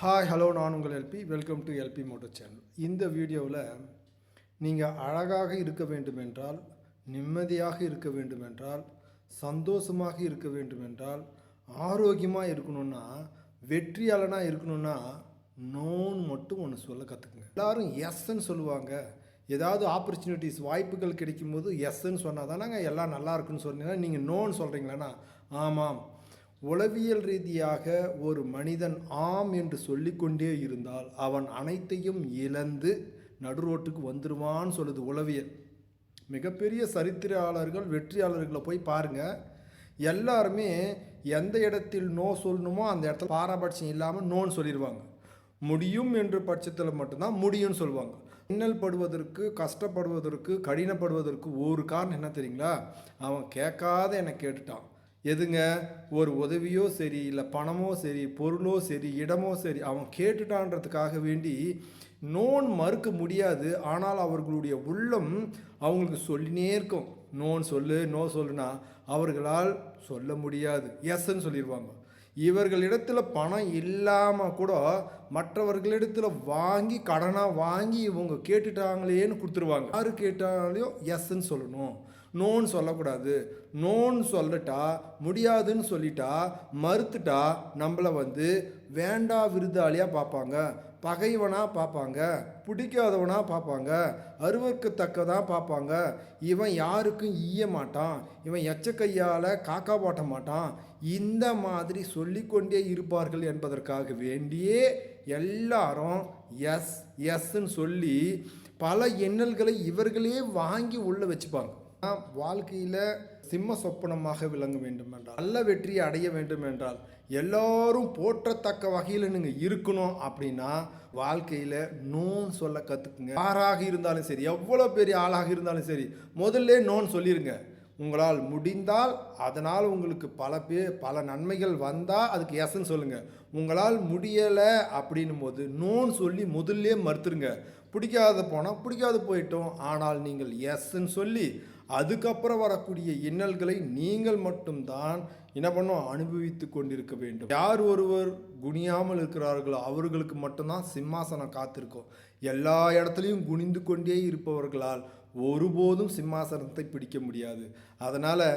Hi hello, நான் உங்கள் LP. Welcome to LP moto channel. இந்த வீடியோவில் நீங்கள் அழகாக இருக்க வேண்டுமென்றால், நிம்மதியாக இருக்க வேண்டுமென்றால், சந்தோஷமாக இருக்க வேண்டுமென்றால், ஆரோக்கியமாக இருக்கணும்னா, வெற்றியாளனாக இருக்கணும்னா, நோன்னு மட்டும் ஒன்று சொல்ல கற்றுக்குங்க. எல்லோரும் எஸ்ன்னு சொல்லுவாங்க. ஏதாவது ஆப்பர்ச்சுனிட்டிஸ் வாய்ப்புகள் கிடைக்கும்போது எஸ்ன்னு சொன்னால் தானேங்க எல்லாம் நல்லா இருக்குன்னு சொன்னீங்கன்னா, நீங்கள் நோன்னு சொல்கிறீங்களேண்ணா? ஆமாம். உளவியல் ரீதியாக ஒரு மனிதன் ஆம் என்று சொல்லிக்கொண்டே இருந்தால் அவன் அனைத்தையும் இழந்து நடுரோட்டுக்கு வந்துடுவான்னு சொல்லுது உளவியல். மிகப்பெரிய சரித்திராளர்கள், வெற்றியாளர்களை போய் பாருங்கள். எல்லாருமே எந்த இடத்தில் நோ சொல்லணுமோ அந்த இடத்துல பாரபட்சம் இல்லாமல் நோன்னு சொல்லிடுவாங்க. முடியும் என்ற பட்சத்தில் மட்டும்தான் முடியும்னு சொல்லுவாங்க. இன்னல் படுவதற்கு, கஷ்டப்படுவதற்கு, கடினப்படுவதற்கு ஒரு காரணம் என்ன தெரியுங்களா? அவன் கேட்காத என்னை கேட்டுட்டான். எதுங்க? ஒரு உதவியோ சரி, இல்லை பணமோ சரி, பொருளோ சரி, இடமோ சரி, அவன் கேட்டுட்டான்றதுக்காக வேண்டி நோன் மறுக்க முடியாது. ஆனால் அவர்களுடைய உள்ளம் அவங்களுக்கு சொல்லினே இருக்கும். நோன் சொல்லு, நோ சொல்லுனா அவர்களால் சொல்ல முடியாது. எஸ்ன்னு சொல்லிடுவாங்க. இவர்களிடத்தில் பணம் இல்லாமல் கூட மற்றவர்களிடத்தில் வாங்கி, கடனாக வாங்கி இவங்க கேட்டுட்டாங்களேன்னு கொடுத்துருவாங்க. யார் கேட்டாலையும் எஸ்ன்னு சொல்லணும், நோன்னு சொல்லக்கூடாது. நோன்னு சொல்லிட்டா, முடியாதுன்னு சொல்லிட்டா, மறுத்துட்டா நம்மளை வேண்டா விருதாளியாக பார்ப்பாங்க, பகைவனாக பார்ப்பாங்க, பிடிக்காதவனாக பார்ப்பாங்க, அருவருக்கத்தக்கதாக பார்ப்பாங்க. இவன் யாருக்கும் ஈய மாட்டான், இவன் எச்சக்கையால் காக்கா போட்ட மாட்டான், இந்த மாதிரி சொல்லிக்கொண்டே இருப்பார்கள் என்பதற்காக வேண்டியே எல்லாரும் எஸ் எஸ்ன்னு சொல்லி பல எண்ணல்களை இவர்களே வாங்கி உள்ள வச்சுப்பாங்க. வாழ்க்கையில் சிம்ம சொப்பனமாக விளங்க வேண்டும் என்றால், நல்ல வெற்றியை அடைய வேண்டும் என்றால், எல்லோரும் போற்றத்தக்க வகையில் நீங்கள் இருக்கணும் அப்படின்னா வாழ்க்கையில் நோன்னு சொல்ல கற்றுக்குங்க. யாராக இருந்தாலும் சரி, எவ்வளோ பெரிய ஆளாக இருந்தாலும் சரி, முதல்ல நோன்னு சொல்லிடுங்க. உங்களால் முடிந்தால் அதனால் உங்களுக்கு பல நன்மைகள் வந்தால் அதுக்கு எஸ்ன்னு சொல்லுங்கள். உங்களால் முடியலை அப்படின்னும் போது நோன்னு சொல்லி முதல்ல மறுத்துருங்க. பிடிக்காத போனால் பிடிக்காது போயிட்டோம். ஆனால் நீங்கள் எஸ்ன்னு சொல்லி அதுக்கப்புறம் வரக்கூடிய இன்னல்களை நீங்கள் மட்டும்தான் என்ன பண்ணும், அனுபவித்து கொண்டிருக்க வேண்டும். யார் ஒருவர் குனியாமல் இருக்கிறார்களோ அவர்களுக்கு மட்டும்தான் சிம்மாசனம் காத்திருக்கும். எல்லா இடத்துலையும் குனிந்து கொண்டே இருப்பவர்களால் ஒருபோதும் சிம்மாசனத்தை பிடிக்க முடியாது. அதனால்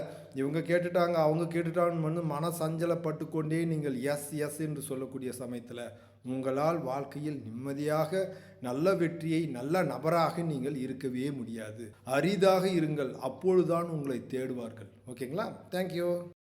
இவங்க கேட்டுட்டாங்க, அவங்க கேட்டுட்டாங்கன்னு மன சஞ்சலப்பட்டு கொண்டே நீங்கள் எஸ் எஸ் என்று சொல்லக்கூடிய சமயத்தில் உங்களால் வாழ்க்கையில் நிம்மதியாக நல்ல வெற்றியை, நல்ல நபராக நீங்கள் இருக்கவே முடியாது. அரிதாக இருங்கள், அப்பொழுதுதான் உங்களை தேடுவார்கள். ஓகேங்களா? தேங்க்யூ.